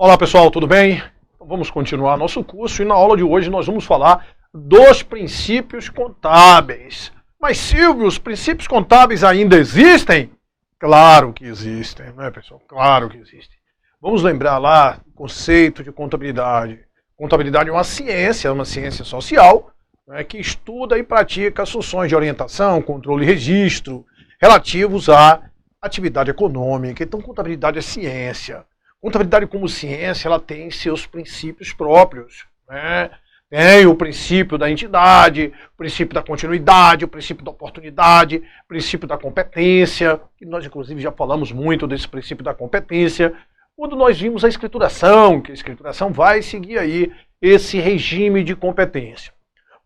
Olá pessoal, tudo bem? Então, vamos continuar nosso curso e na aula de hoje nós vamos falar dos princípios contábeis. Mas Silvio, os princípios contábeis ainda existem? Claro que existem, né pessoal? Claro que existem. Vamos lembrar lá o conceito de contabilidade. Contabilidade é uma ciência social, né, que estuda e pratica as funções de orientação, controle e registro relativos à atividade econômica. Então contabilidade é ciência. Contabilidade como ciência, ela tem seus princípios próprios, né? Tem o princípio da entidade, o princípio da continuidade, o princípio da oportunidade, o princípio da competência, que nós inclusive já falamos muito desse princípio da competência, quando nós vimos a escrituração, que a escrituração vai seguir aí esse regime de competência.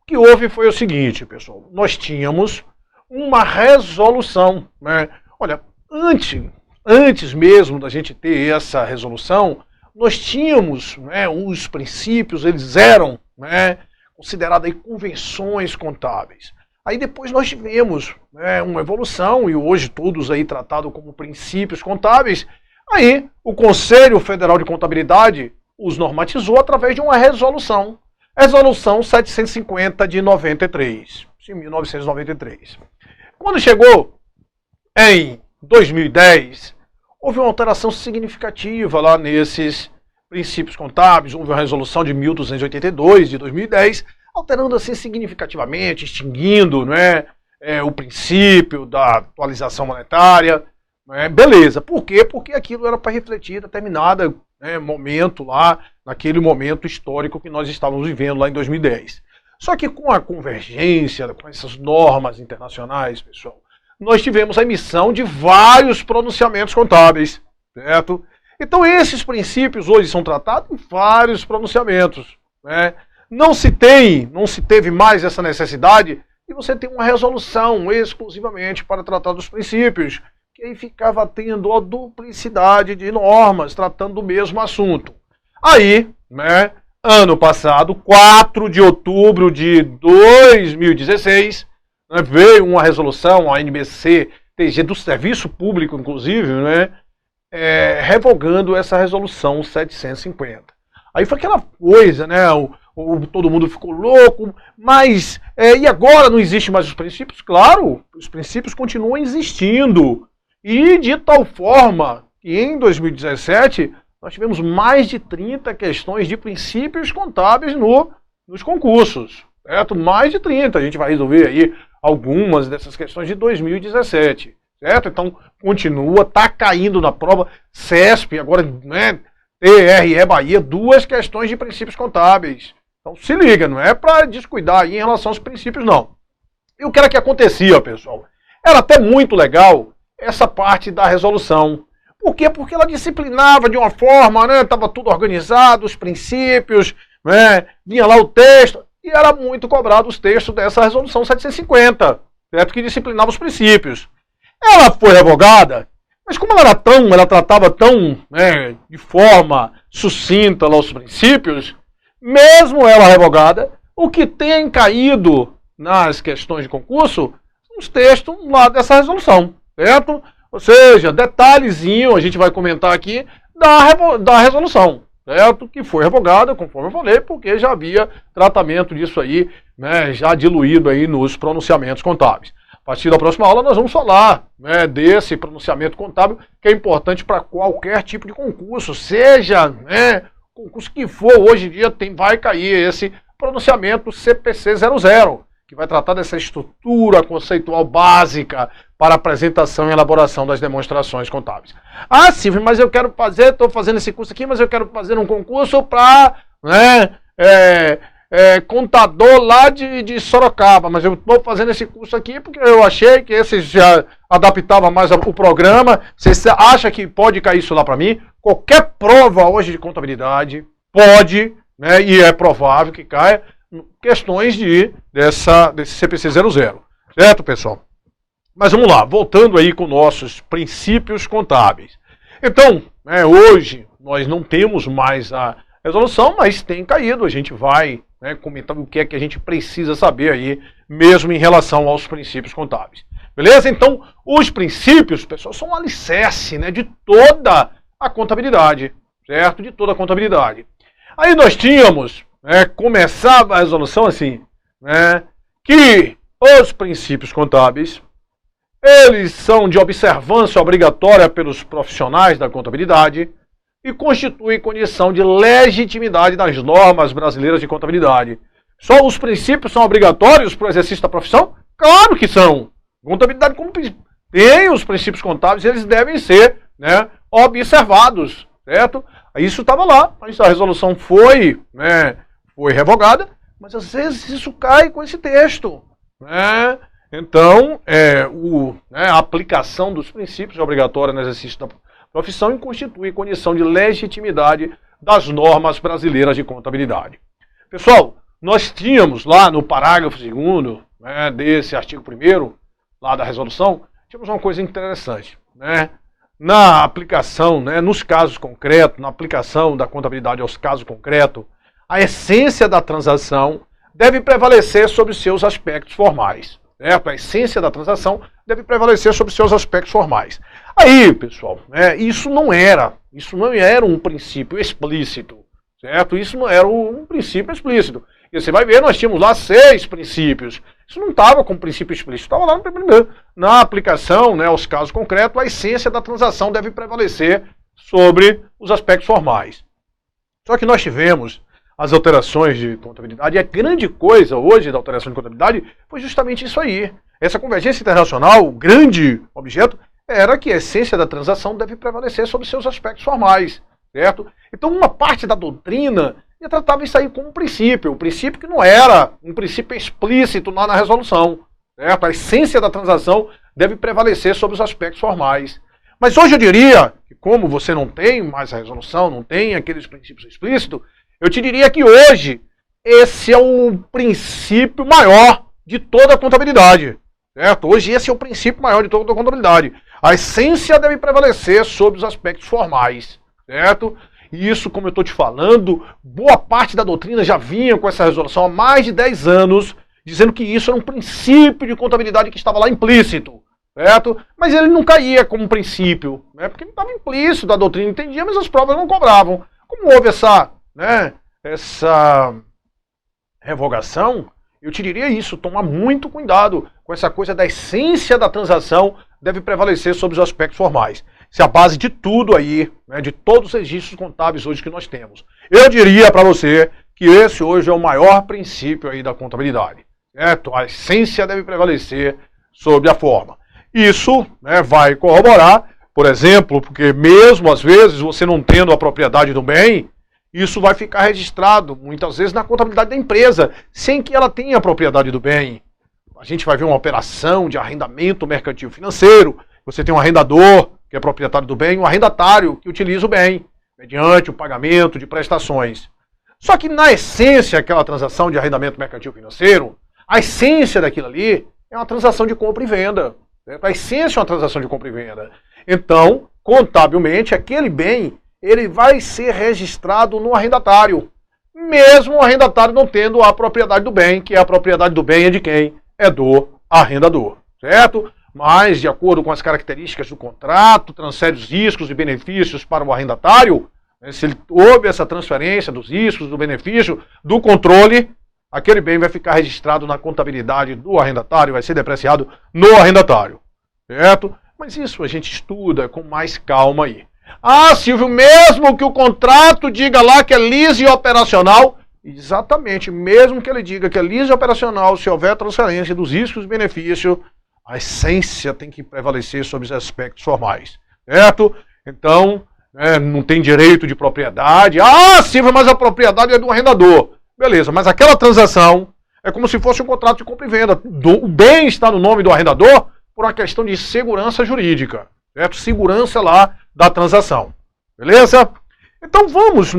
O que houve foi o seguinte, pessoal, nós tínhamos uma resolução, né? Olha, antes mesmo da gente ter essa resolução, nós tínhamos, né, os princípios, eles eram, né, considerados aí convenções contábeis. Aí depois nós tivemos, né, uma evolução, e hoje todos aí tratados como princípios contábeis. Aí o Conselho Federal de Contabilidade os normatizou através de uma resolução. Resolução 750 de 93, de 1993. Quando chegou em 2010, houve uma alteração significativa lá nesses princípios contábeis. Houve uma resolução de 1282 de 2010, alterando assim significativamente, extinguindo, né, o princípio da atualização monetária. Beleza, por quê? Porque aquilo era para refletir determinado, né, momento lá, naquele momento histórico que nós estávamos vivendo lá em 2010. Só que com a convergência, com essas normas internacionais, pessoal, nós tivemos a emissão de vários pronunciamentos contábeis, certo? Então esses princípios hoje são tratados em vários pronunciamentos, né? Não se teve mais essa necessidade de você ter uma resolução exclusivamente para tratar dos princípios, que aí ficava tendo a duplicidade de normas tratando do mesmo assunto. Aí, né, ano passado, 4 de outubro de 2016, veio uma resolução, a NBC-TG do Serviço Público, inclusive, né, revogando essa resolução 750. Aí foi aquela coisa, né, todo mundo ficou louco, mas e agora não existe mais os princípios? Claro, os princípios continuam existindo. E de tal forma que em 2017 nós tivemos mais de 30 questões de princípios contábeis nos concursos. Certo? Mais de 30, a gente vai resolver aí algumas dessas questões de 2017, certo? Então, continua, está caindo na prova, CESP, agora, né, TRE Bahia, 2 questões de princípios contábeis. Então, se liga, não é para descuidar aí em relação aos princípios, não. E o que era que acontecia, pessoal? Era até muito legal essa parte da resolução. Por quê? Porque ela disciplinava de uma forma, né, estava tudo organizado, os princípios, né, vinha lá o texto. E era muito cobrado os textos dessa resolução 750, certo? Que disciplinava os princípios. Ela foi revogada, mas como ela tratava tão, né, de forma sucinta lá os princípios, mesmo ela revogada, o que tem caído nas questões de concurso são os textos lá dessa resolução, certo? Ou seja, detalhezinho, a gente vai comentar aqui, da resolução. Certo? Que foi revogada, conforme eu falei, porque já havia tratamento disso aí, né, já diluído aí nos pronunciamentos contábeis. A partir da próxima aula nós vamos falar, né, desse pronunciamento contábil, que é importante para qualquer tipo de concurso, seja, né, concurso que for, hoje em dia vai cair esse pronunciamento CPC 00, que vai tratar dessa estrutura conceitual básica para apresentação e elaboração das demonstrações contábeis. Ah, Silvio, mas eu quero fazer, estou fazendo esse curso aqui, mas eu quero fazer um concurso para, né, contador lá de Sorocaba, mas eu estou fazendo esse curso aqui porque eu achei que esse já adaptava mais o programa. Você acha que pode cair isso lá para mim? Qualquer prova hoje de contabilidade pode, né, e é provável que caia questões desse CPC 00, certo, pessoal? Mas vamos lá, voltando aí com nossos princípios contábeis. Então, hoje nós não temos mais a resolução, mas tem caído. A gente vai, né, comentar o que é que a gente precisa saber aí, mesmo em relação aos princípios contábeis. Beleza? Então, os princípios, pessoal, são um alicerce, né, de toda a contabilidade. certo? De toda a contabilidade. Aí nós tínhamos, começava a resolução assim, que os princípios contábeis, eles são de observância obrigatória pelos profissionais da contabilidade e constituem condição de legitimidade das normas brasileiras de contabilidade. Só os princípios são obrigatórios para o exercício da profissão? Claro que são. Contabilidade tem os princípios contábeis, eles devem ser observados, certo? Isso estava lá, a resolução foi revogada, mas às vezes isso cai com esse texto. Então, a aplicação dos princípios é obrigatória no exercício da profissão e constitui condição de legitimidade das normas brasileiras de contabilidade. Pessoal, nós tínhamos lá no parágrafo 2º desse artigo 1º, lá da resolução, tínhamos uma coisa interessante. Na aplicação, nos casos concretos, na aplicação da contabilidade aos casos concretos, a essência da transação deve prevalecer sobre os seus aspectos formais. Certo? A essência da transação deve prevalecer sobre os seus aspectos formais. Aí, pessoal, isso não era um princípio explícito. Certo? Isso não era um princípio explícito. E você vai ver, nós tínhamos lá 6 princípios. Isso não estava como princípio explícito, estava lá no primeiro. Na aplicação, aos casos concretos, a essência da transação deve prevalecer sobre os aspectos formais. Só que nós tivemos as alterações de contabilidade, e a grande coisa hoje da alteração de contabilidade foi justamente isso aí. Essa convergência internacional, o grande objeto, era que a essência da transação deve prevalecer sobre seus aspectos formais, certo? Então uma parte da doutrina já tratava isso aí como um princípio que não era um princípio explícito lá na resolução, certo? A essência da transação deve prevalecer sobre os aspectos formais. Mas hoje eu diria que como você não tem mais a resolução, não tem aqueles princípios explícitos, eu te diria que hoje esse é o princípio maior de toda a contabilidade. Certo? Hoje esse é o princípio maior de toda a contabilidade. A essência deve prevalecer sobre os aspectos formais. Certo? E isso, como eu estou te falando, boa parte da doutrina já vinha com essa resolução há mais de 10 anos, dizendo que isso era um princípio de contabilidade que estava lá implícito. Certo? Mas ele não caía como um princípio, porque não estava implícito da doutrina, entendia, mas as provas não cobravam. Como houve essa revogação, eu te diria isso, tomar muito cuidado com essa coisa da essência da transação deve prevalecer sobre os aspectos formais. Isso é a base de tudo aí, de todos os registros contábeis hoje que nós temos. Eu diria para você que esse hoje é o maior princípio aí da contabilidade. Certo? A essência deve prevalecer sobre a forma. Isso vai corroborar, por exemplo, porque mesmo às vezes você não tendo a propriedade do bem, isso vai ficar registrado, muitas vezes, na contabilidade da empresa, sem que ela tenha a propriedade do bem. A gente vai ver uma operação de arrendamento mercantil financeiro, você tem um arrendador, que é proprietário do bem, e um arrendatário, que utiliza o bem, mediante o pagamento de prestações. Só que, na essência, aquela transação de arrendamento mercantil financeiro, a essência daquilo ali é uma transação de compra e venda. Certo? A essência é uma transação de compra e venda. Então, contabilmente, aquele bem ele vai ser registrado no arrendatário, mesmo o arrendatário não tendo a propriedade do bem, que a propriedade do bem é de quem? É do arrendador, certo? Mas, de acordo com as características do contrato, transfere os riscos e benefícios para o arrendatário, se ele houve essa transferência dos riscos, do benefício, do controle, aquele bem vai ficar registrado na contabilidade do arrendatário, vai ser depreciado no arrendatário, certo? Mas isso a gente estuda com mais calma aí. Ah, Silvio, mesmo que o contrato diga lá que é liso e operacional, exatamente, mesmo que ele diga que é liso e operacional, se houver transferência dos riscos e benefícios, a essência tem que prevalecer sobre os aspectos formais, certo? Então, não tem direito de propriedade. Ah, Silvio, mas a propriedade é do arrendador. Beleza, mas aquela transação é como se fosse um contrato de compra e venda. O bem está no nome do arrendador por uma questão de segurança jurídica, certo? Segurança lá da transação, beleza? Então vamos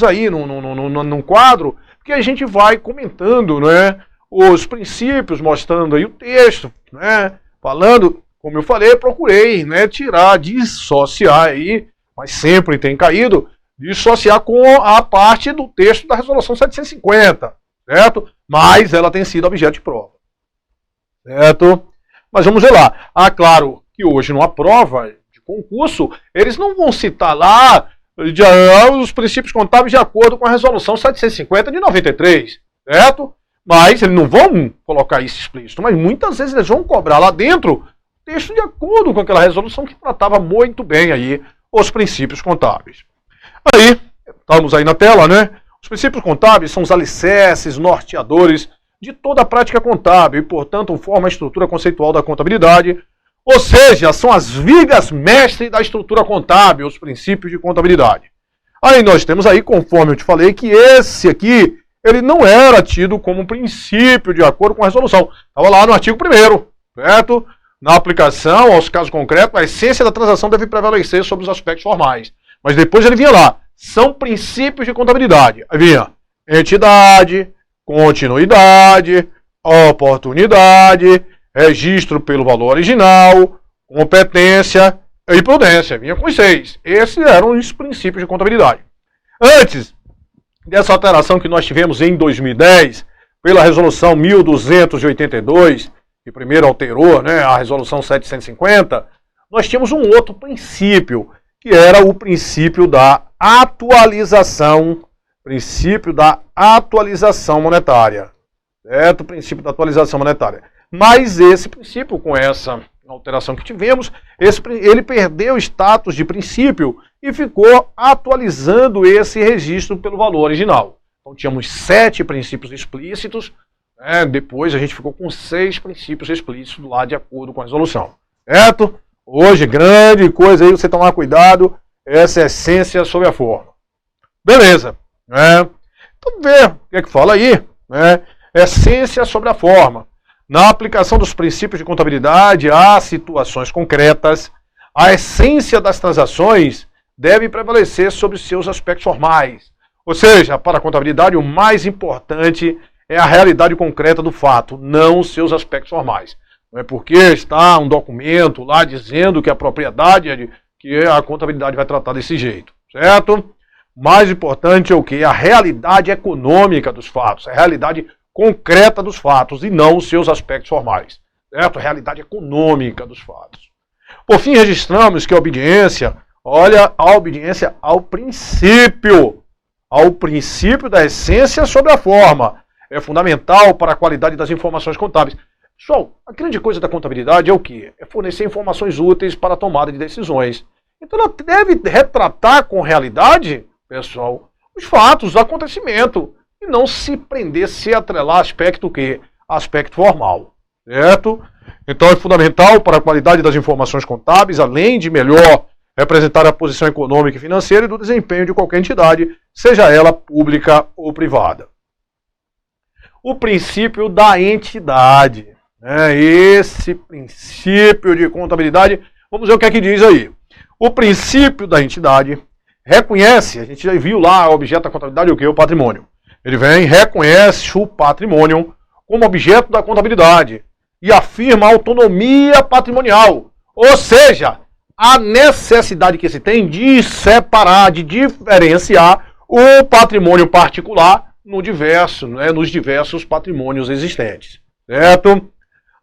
aí num quadro que a gente vai comentando, os princípios, mostrando aí o texto, falando, como eu falei, procurei, dissociar aí, mas sempre tem caído, dissociar com a parte do texto da resolução 750, certo? Mas ela tem sido objeto de prova, certo? Mas vamos ver lá. Ah, claro que hoje numa prova concurso, eles não vão citar lá os princípios contábeis de acordo com a resolução 750 de 93, certo? Mas eles não vão colocar isso explícito, mas muitas vezes eles vão cobrar lá dentro texto de acordo com aquela resolução que tratava muito bem aí os princípios contábeis. Aí, estamos aí na tela, né? Os princípios contábeis são os alicerces norteadores de toda a prática contábil e, portanto, formam a estrutura conceitual da contabilidade, ou seja, são as vigas mestres da estrutura contábil, os princípios de contabilidade. Aí nós temos aí, conforme eu te falei, que esse aqui, ele não era tido como princípio de acordo com a resolução. Estava lá no artigo 1º, certo? Na aplicação aos casos concretos, a essência da transação deve prevalecer sobre os aspectos formais. Mas depois ele vinha lá, são princípios de contabilidade. Aí vinha entidade, continuidade, oportunidade, registro pelo valor original, competência e prudência. Vinha com os 6. Esses eram os princípios de contabilidade. Antes dessa alteração que nós tivemos em 2010, pela resolução 1282, que primeiro alterou, né, a resolução 750, nós tínhamos um outro princípio, que era o princípio da atualização monetária. Certo? O princípio da atualização monetária. Mas esse princípio, com essa alteração que tivemos, ele perdeu o status de princípio e ficou atualizando esse registro pelo valor original. Então tínhamos 7 princípios explícitos, né? Depois a gente ficou com 6 princípios explícitos lá de acordo com a resolução. Certo? Hoje, grande coisa aí, você tomar cuidado, essa é a essência sobre a forma. Beleza. Né? Então vê o que é que fala aí. Né? Essência sobre a forma. Na aplicação dos princípios de contabilidade a situações concretas, a essência das transações deve prevalecer sobre seus aspectos formais. Ou seja, para a contabilidade, o mais importante é a realidade concreta do fato, não os seus aspectos formais. Não é porque está um documento lá dizendo que a propriedade é que a contabilidade vai tratar desse jeito, certo? O mais importante é o quê? A realidade econômica dos fatos, a realidade concreta dos fatos e não os seus aspectos formais, certo? A realidade econômica dos fatos. Por fim, registramos que a obediência, olha, a obediência ao princípio da essência sobre a forma, é fundamental para a qualidade das informações contábeis. Pessoal, a grande coisa da contabilidade é o quê? É fornecer informações úteis para a tomada de decisões. Então ela deve retratar com realidade, pessoal, os fatos, os acontecimentos, e não se prender, se atrelar aspecto o quê? Aspecto formal, certo? Então é fundamental para a qualidade das informações contábeis, além de melhor representar a posição econômica e financeira e do desempenho de qualquer entidade, seja ela pública ou privada. O princípio da entidade. Esse princípio de contabilidade, vamos ver o que é que diz aí. O princípio da entidade reconhece, a gente já viu lá o objeto da contabilidade, o que? O patrimônio. Ele vem, reconhece o patrimônio como objeto da contabilidade e afirma a autonomia patrimonial, ou seja, a necessidade que se tem de separar, de diferenciar o patrimônio particular nos diversos patrimônios existentes, certo?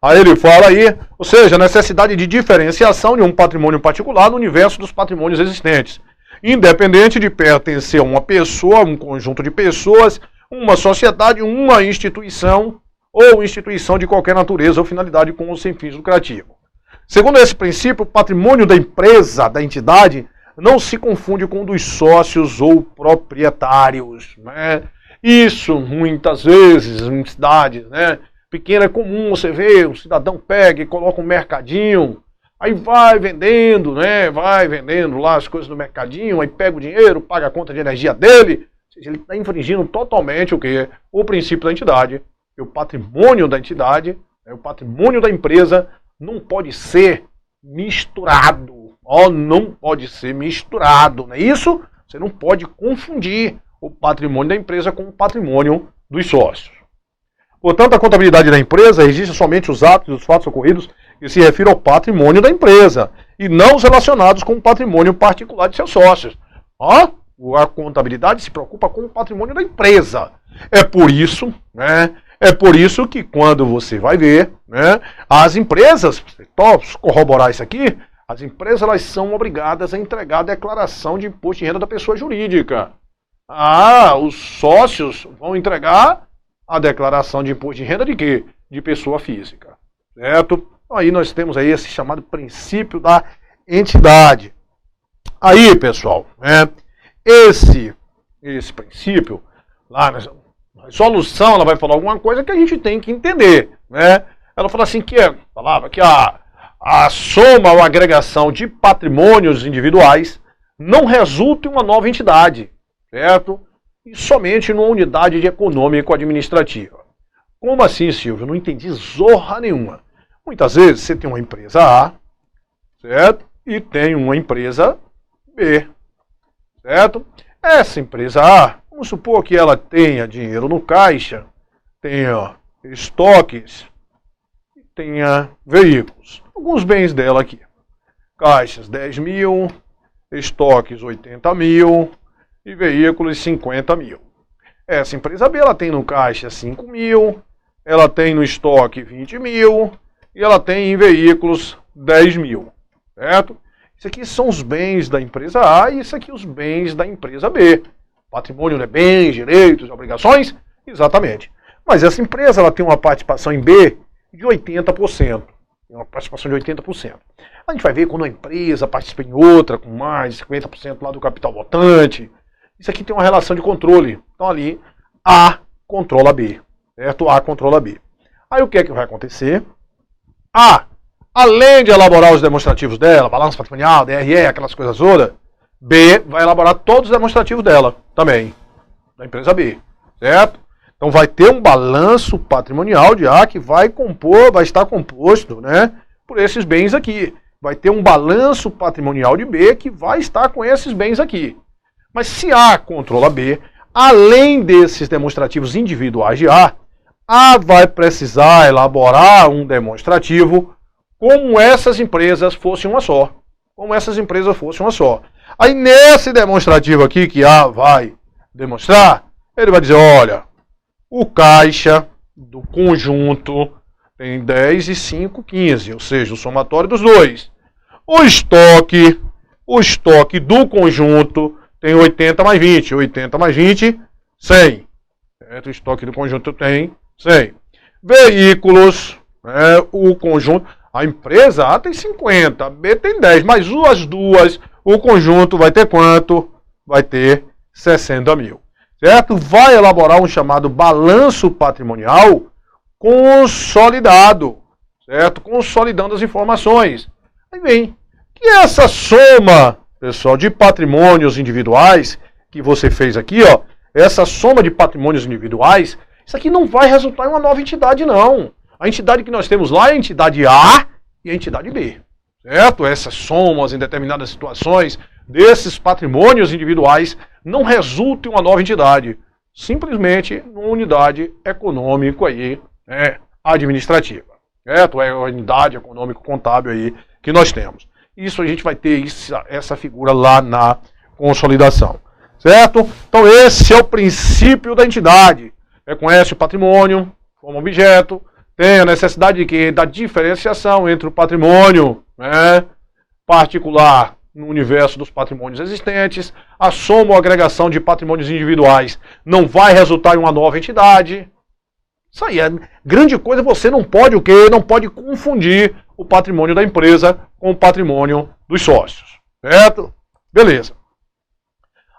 Aí ele fala aí, ou seja, a necessidade de diferenciação de um patrimônio particular no universo dos patrimônios existentes, independente de pertencer a uma pessoa, um conjunto de pessoas, uma sociedade, uma instituição ou instituição de qualquer natureza ou finalidade com ou sem fins lucrativos. Segundo esse princípio, o patrimônio da empresa, da entidade, não se confunde com o dos sócios ou proprietários, né? Isso, muitas vezes, em cidades, né, pequena é comum você ver, o cidadão pega e coloca um mercadinho, aí vai vendendo, né, vai vendendo lá as coisas no mercadinho, aí pega o dinheiro, paga a conta de energia dele, ou seja, ele está infringindo totalmente o quê? O princípio da entidade. E o patrimônio da entidade, o patrimônio da empresa não pode ser misturado, não pode ser misturado, não é isso? Você não pode confundir o patrimônio da empresa com o patrimônio dos sócios. Portanto, a contabilidade da empresa registra somente os atos e os fatos ocorridos que se refiram ao patrimônio da empresa e não os relacionados com o patrimônio particular de seus sócios. A contabilidade se preocupa com o patrimônio da empresa. É por isso, né? É por isso que quando você vai ver, né, as empresas, posso corroborar isso aqui, As empresas elas são obrigadas a entregar a declaração de imposto de renda da pessoa jurídica. Os sócios vão entregar a declaração de imposto de renda de quê? De pessoa física. Certo? Então, aí nós temos aí esse chamado princípio da entidade. Aí, pessoal, esse princípio, lá na resolução, ela vai falar alguma coisa que a gente tem que entender, né? Ela fala assim falava que a soma ou agregação de patrimônios individuais não resulta em uma nova entidade, certo? E somente numa unidade de econômico-administrativa. Como assim, Silvio? Não entendi zorra nenhuma. Muitas vezes você tem uma empresa A, certo? E tem uma empresa B, certo? Essa empresa A, vamos supor que ela tenha dinheiro no caixa, tenha estoques, tenha veículos. Alguns bens dela aqui. Caixas 10 mil, estoques 80 mil e veículos 50 mil. Essa empresa B ela tem no caixa 5 mil, ela tem no estoque 20 mil e ela tem em veículos 10 mil. Certo? Isso aqui são os bens da empresa A e isso aqui os bens da empresa B. Patrimônio, né? Bens, direitos, obrigações? Exatamente. Mas essa empresa ela tem uma participação em B de 80%. Uma participação de 80%. A gente vai ver quando a empresa participa em outra com mais de 50% lá do capital votante. Isso aqui tem uma relação de controle. Então ali, A controla B. Certo? A controla B. Aí o que é que vai acontecer? A, além de elaborar os demonstrativos dela, balanço patrimonial, DRE, aquelas coisas todas, B vai elaborar todos os demonstrativos dela também, da empresa B, certo? Então vai ter um balanço patrimonial de A que vai estar composto, né, por esses bens aqui. Vai ter um balanço patrimonial de B que vai estar com esses bens aqui. Mas se A controla B, além desses demonstrativos individuais de A vai precisar elaborar um demonstrativo como essas empresas fossem uma só. Como essas empresas fossem uma só. Aí nesse demonstrativo aqui que A vai demonstrar, ele vai dizer, olha, o caixa do conjunto tem 10 e 5, 15, ou seja, o somatório dos dois. O estoque do conjunto tem 80 mais 20, 80 mais 20, 100. Certo? O estoque do conjunto tem 100. Veículos, o conjunto, a empresa A tem 50, a B tem 10, mas as duas, o conjunto vai ter quanto? Vai ter 60 mil. Certo? Vai elaborar um chamado balanço patrimonial consolidado. Certo? Consolidando as informações. Aí vem que essa soma, pessoal, de patrimônios individuais que você fez aqui, ó, essa soma de patrimônios individuais, isso aqui não vai resultar em uma nova entidade, não. A entidade que nós temos lá é a entidade A e a entidade B. Certo? Essas somas em determinadas situações desses patrimônios individuais não resultam em uma nova entidade. Simplesmente uma unidade econômica aí, administrativa. Certo? É a unidade econômico-contábil aí que nós temos. Isso a gente vai ter essa figura lá na consolidação. Certo? Então esse é o princípio da entidade. Reconhece o patrimônio como objeto, tem a necessidade de quê? Da diferenciação entre o patrimônio particular no universo dos patrimônios existentes, a soma ou agregação de patrimônios individuais não vai resultar em uma nova entidade. Isso aí é grande coisa, você não pode o quê? Não pode confundir o patrimônio da empresa com o patrimônio dos sócios. Certo? Beleza.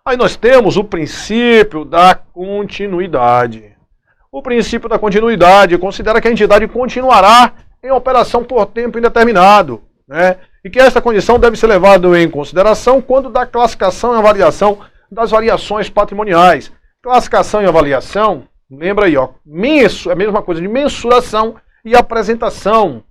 Aí nós temos o princípio da continuidade. O princípio da continuidade considera que a entidade continuará em operação por tempo indeterminado, e que esta condição deve ser levada em consideração quando da classificação e avaliação das variações patrimoniais. Classificação e avaliação, lembra aí, ó, é a mesma coisa de mensuração e apresentação,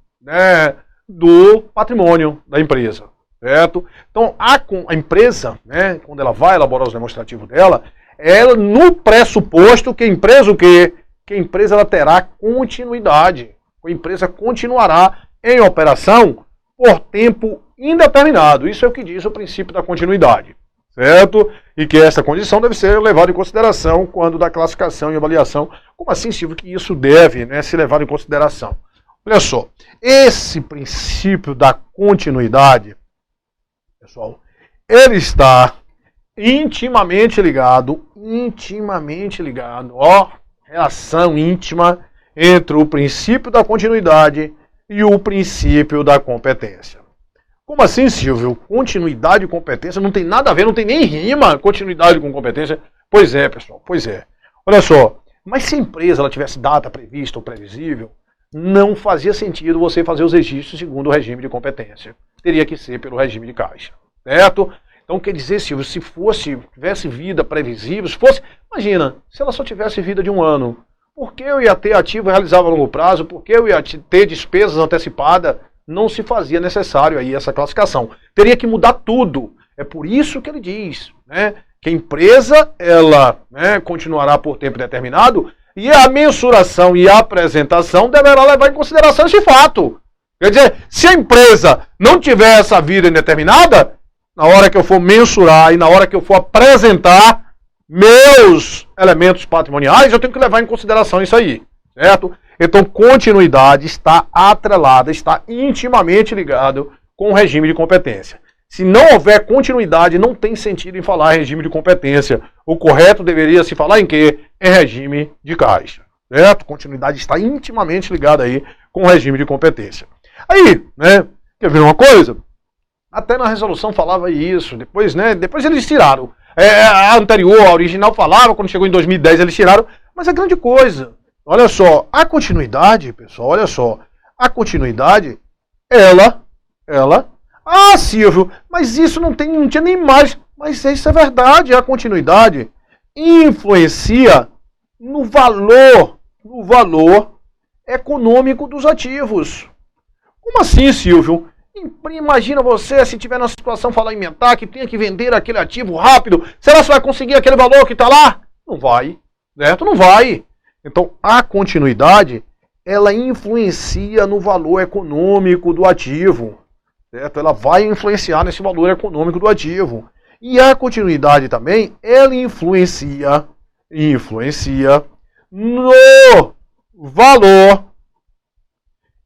do patrimônio da empresa. Certo? Então, a empresa, quando ela vai elaborar os demonstrativos dela, ela, no pressuposto que a empresa o quê? Que a empresa ela terá continuidade. A empresa continuará em operação por tempo indeterminado. Isso é o que diz o princípio da continuidade. Certo? E que essa condição deve ser levada em consideração quando da classificação e avaliação. Como assim, Silvio, que isso deve ser levado em consideração? Olha só, esse princípio da continuidade, pessoal, ele está intimamente ligado, ó, relação íntima entre o princípio da continuidade e o princípio da competência. Como assim, Silvio? Continuidade e competência não tem nada a ver, não tem nem rima continuidade com competência. Pois é, pessoal, pois é. Olha só, mas se a empresa ela tivesse data prevista ou previsível, não fazia sentido você fazer os registros segundo o regime de competência. Teria que ser pelo regime de caixa, certo? Então quer dizer, Silvio, se tivesse vida previsível, se fosse, imagina, se ela só tivesse vida de 1 ano, por que eu ia ter ativo realizado a longo prazo, por que eu ia ter despesas antecipadas? Não se fazia necessário aí essa classificação. Teria que mudar tudo. É por isso que ele diz, né, que a empresa ela, né, continuará por tempo determinado e a mensuração e a apresentação deverá levar em consideração esse fato. Quer dizer, se a empresa não tiver essa vida indeterminada, na hora que eu for mensurar e na hora que eu for apresentar meus elementos patrimoniais, eu tenho que levar em consideração isso aí, certo? Então, continuidade está atrelada, está intimamente ligado com o regime de competência. Se não houver continuidade, não tem sentido em falar em regime de competência. O correto deveria se falar em quê? Em regime de caixa, certo? Continuidade está intimamente ligada aí com o regime de competência. Aí, né, quer ver uma coisa? Até na resolução falava isso, depois eles tiraram. A anterior, a original falava, quando chegou em 2010 eles tiraram, mas é grande coisa. Olha só, a continuidade, pessoal, olha só, a continuidade, ah, Silvio, mas isso não tinha nem mais, mas isso é verdade, a continuidade influencia no valor econômico dos ativos. Como assim, Silvio? Imagina você, se tiver na situação falimentar, que tenha que vender aquele ativo rápido, será que você vai conseguir aquele valor que está lá? Não vai, certo? Não vai. Então, a continuidade, ela influencia no valor econômico do ativo, certo? Ela vai influenciar nesse valor econômico do ativo. E a continuidade também, ela influencia no valor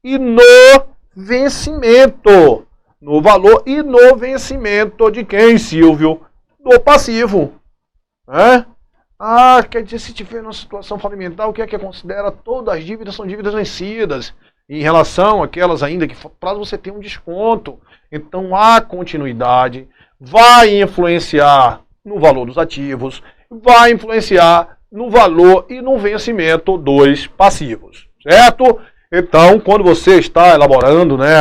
e no vencimento. No valor e no vencimento de quem, Silvio? Do passivo. Né? Ah, quer dizer, se tiver numa situação falimentar, o que é que considera? Todas as dívidas são dívidas vencidas. Em relação àquelas ainda que para você ter um desconto. Então a continuidade vai influenciar no valor dos ativos, vai influenciar no valor e no vencimento dos passivos. Certo? Então, quando você está elaborando, né,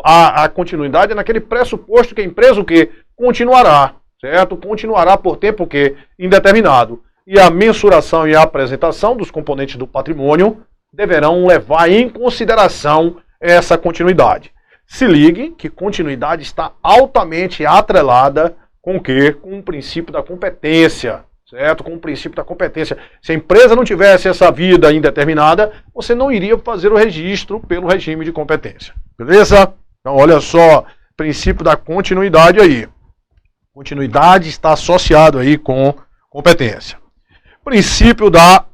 a continuidade é naquele pressuposto que a empresa o quê? Continuará. Certo? Continuará por tempo que indeterminado. E a mensuração e a apresentação dos componentes do patrimônio deverão levar em consideração essa continuidade. Se ligue que continuidade está altamente atrelada com o quê? Com o princípio da competência. Certo? Com o princípio da competência. Se a empresa não tivesse essa vida indeterminada, você não iria fazer o registro pelo regime de competência. Beleza? Então, olha só, princípio da continuidade aí. Continuidade está associado aí com competência. Princípio da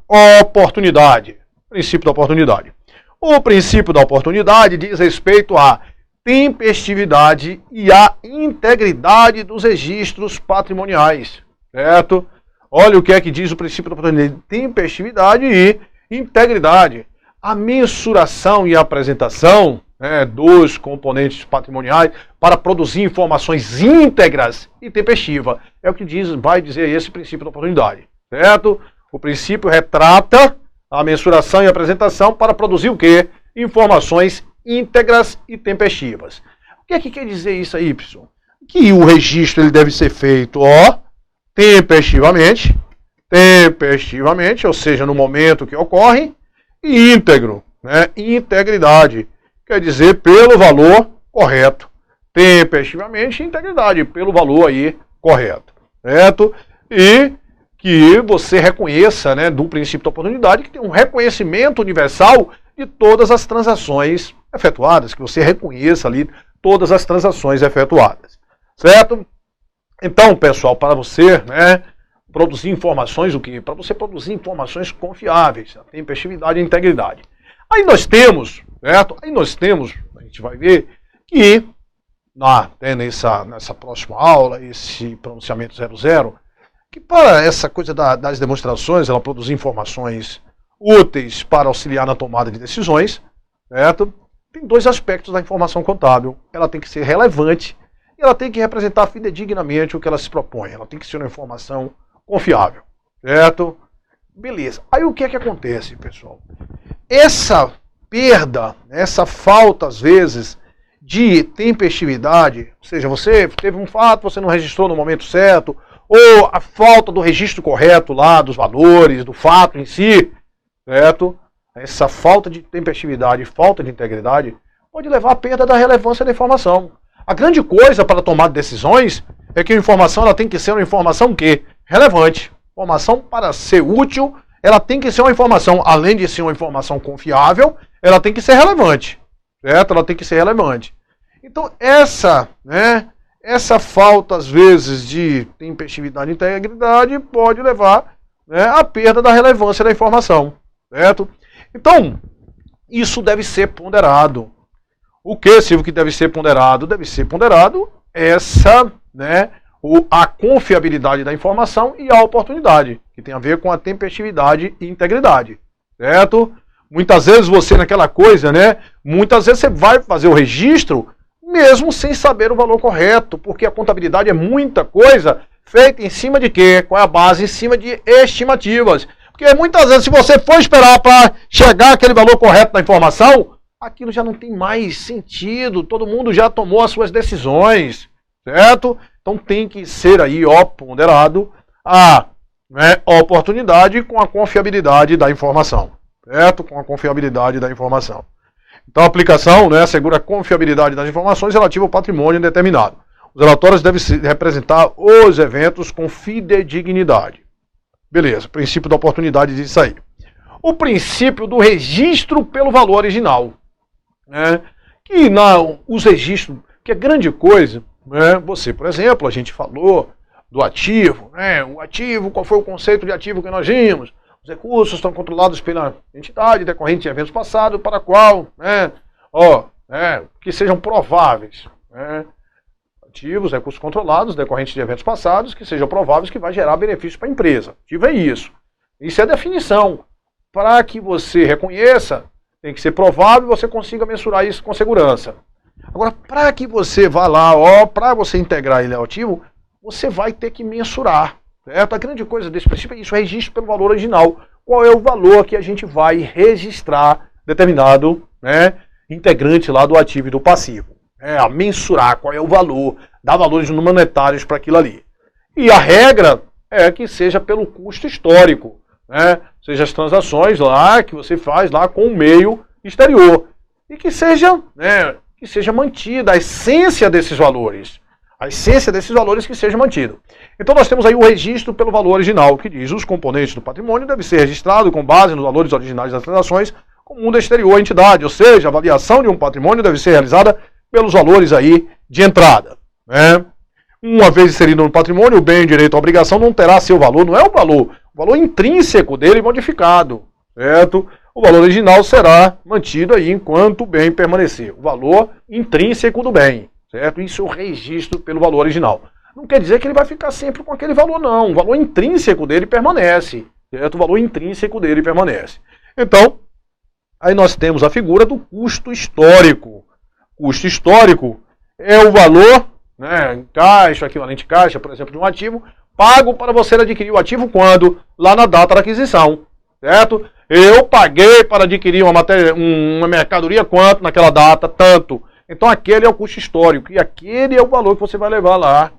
oportunidade. Princípio da oportunidade. O princípio da oportunidade diz respeito à tempestividade e à integridade dos registros patrimoniais. Certo? Olha o que é que diz o princípio da oportunidade. Tempestividade e integridade. A mensuração e a apresentação, né, dos componentes patrimoniais para produzir informações íntegras e tempestivas. É o que vai dizer esse princípio da oportunidade. Certo? O princípio retrata a mensuração e a apresentação para produzir o quê? Informações íntegras e tempestivas. O que é que quer dizer isso aí, pessoal? Que o registro ele deve ser feito, tempestivamente, ou seja, no momento que ocorre, e íntegro, né? Integridade. Quer dizer, pelo valor correto. Tempestivamente, integridade, pelo valor aí correto. Certo? E que você reconheça, né, do princípio da oportunidade, que tem um reconhecimento universal de todas as transações efetuadas, que você reconheça ali todas as transações efetuadas. Certo? Então, pessoal, para você, né, produzir informações, o quê? Para você produzir informações confiáveis, a tempestividade e a integridade. Aí nós temos, certo? Aí nós temos, a gente vai ver, que nessa próxima aula, esse pronunciamento 00, que para essa coisa das demonstrações, ela produzir informações úteis para auxiliar na tomada de decisões, certo? Tem dois aspectos da informação contábil. Ela tem que ser relevante e ela tem que representar fidedignamente o que ela se propõe. Ela tem que ser uma informação confiável, certo? Beleza. Aí o que é que acontece, pessoal? Essa perda, essa falta, às vezes, de tempestividade, ou seja, você teve um fato, você não registrou no momento certo, ou a falta do registro correto lá dos valores, do fato em si, certo? Essa falta de tempestividade, falta de integridade, pode levar à perda da relevância da informação. A grande coisa para tomar decisões é que a informação ela tem que ser uma informação que? Relevante. Informação para ser útil, ela tem que ser uma informação, além de ser uma informação confiável, ela tem que ser relevante. Certo? Ela tem que ser relevante. Então essa falta, às vezes, de tempestividade e integridade pode levar, né, à perda da relevância da informação. Certo? Então, isso deve ser ponderado. O que, Silvio, que deve ser ponderado? Deve ser ponderado a confiabilidade da informação e a oportunidade, que tem a ver com a tempestividade e integridade. Certo? Muitas vezes você naquela coisa, né? Muitas vezes você vai fazer o registro mesmo sem saber o valor correto, porque a contabilidade é muita coisa feita em cima de quê? Qual é a base? Em cima de estimativas. Porque muitas vezes, se você for esperar para chegar aquele valor correto da informação, aquilo já não tem mais sentido, todo mundo já tomou as suas decisões, certo? Então tem que ser aí, ponderado a oportunidade com a confiabilidade da informação, certo? Com a confiabilidade da informação. Então a aplicação, assegura a confiabilidade das informações relativas ao patrimônio determinado. Os relatórios devem representar os eventos com fidedignidade. Beleza, princípio da oportunidade disso aí. O princípio do registro pelo valor original. Que os registros, que é grande coisa, você, por exemplo, a gente falou do ativo, o ativo, qual foi o conceito de ativo que nós vimos? Os recursos estão controlados pela entidade decorrente de eventos passados, para a qual, que sejam prováveis. Ativos, recursos controlados, decorrentes de eventos passados, que sejam prováveis que vai gerar benefício para a empresa. Ativo é isso. Isso é a definição. Para que você reconheça, tem que ser provável e você consiga mensurar isso com segurança. Agora, para que você vá lá, para você integrar ele ao ativo, você vai ter que mensurar. Certo? A grande coisa desse princípio é isso, registro pelo valor original. Qual é o valor que a gente vai registrar determinado integrante lá do ativo e do passivo. A mensurar qual é o valor, dar valores monetários para aquilo ali. E a regra é que seja pelo custo histórico, seja as transações lá que você faz lá com o meio exterior. E que seja mantida a essência desses valores. A essência desses valores que seja mantido. Então nós temos aí o registro pelo valor original, que diz os componentes do patrimônio devem ser registrados com base nos valores originais das transações com o mundo exterior à entidade. Ou seja, a avaliação de um patrimônio deve ser realizada pelos valores aí de entrada. Uma vez inserido no patrimônio, o bem, direito ou obrigação não terá seu valor, não é o valor intrínseco dele modificado, certo? O valor original será mantido aí enquanto o bem permanecer. O valor intrínseco do bem, certo? Isso é o registro pelo valor original. Não quer dizer que ele vai ficar sempre com aquele valor, não. O valor intrínseco dele permanece, certo? O valor intrínseco dele permanece. Então, aí nós temos a figura do custo histórico. Custo histórico é o valor, em caixa, equivalente caixa, por exemplo, de um ativo, pago para você adquirir o ativo quando? Lá na data da aquisição, certo? Eu paguei para adquirir uma mercadoria quanto naquela data? Tanto. Então aquele é o custo histórico e aquele é o valor que você vai levar lá,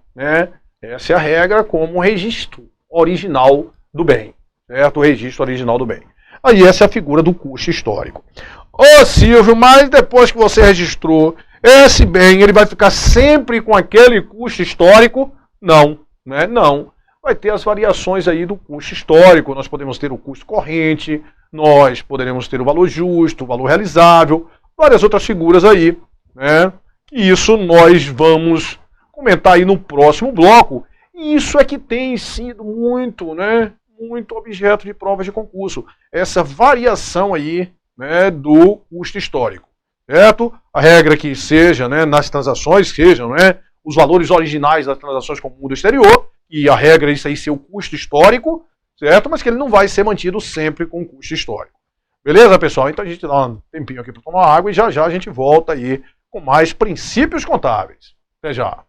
Essa é a regra como registro original do bem, certo? O registro original do bem. Aí essa é a figura do custo histórico. Ô Silvio, mas depois que você registrou esse bem, ele vai ficar sempre com aquele custo histórico? Não, Não. Vai ter as variações aí do custo histórico. Nós podemos ter o custo corrente, nós poderemos ter o valor justo, o valor realizável, várias outras figuras aí, E isso nós vamos comentar aí no próximo bloco. E isso é que tem sido muito, muito objeto de provas de concurso. Essa variação aí, do custo histórico. certo? A regra que seja, né, nas transações, sejam, né, os valores originais das transações com o mundo exterior, e a regra é isso aí ser o custo histórico, certo? Mas que ele não vai ser mantido sempre com o custo histórico. Beleza, pessoal? Então a gente dá um tempinho aqui para tomar água e já já a gente volta aí com mais princípios contábeis. Até já.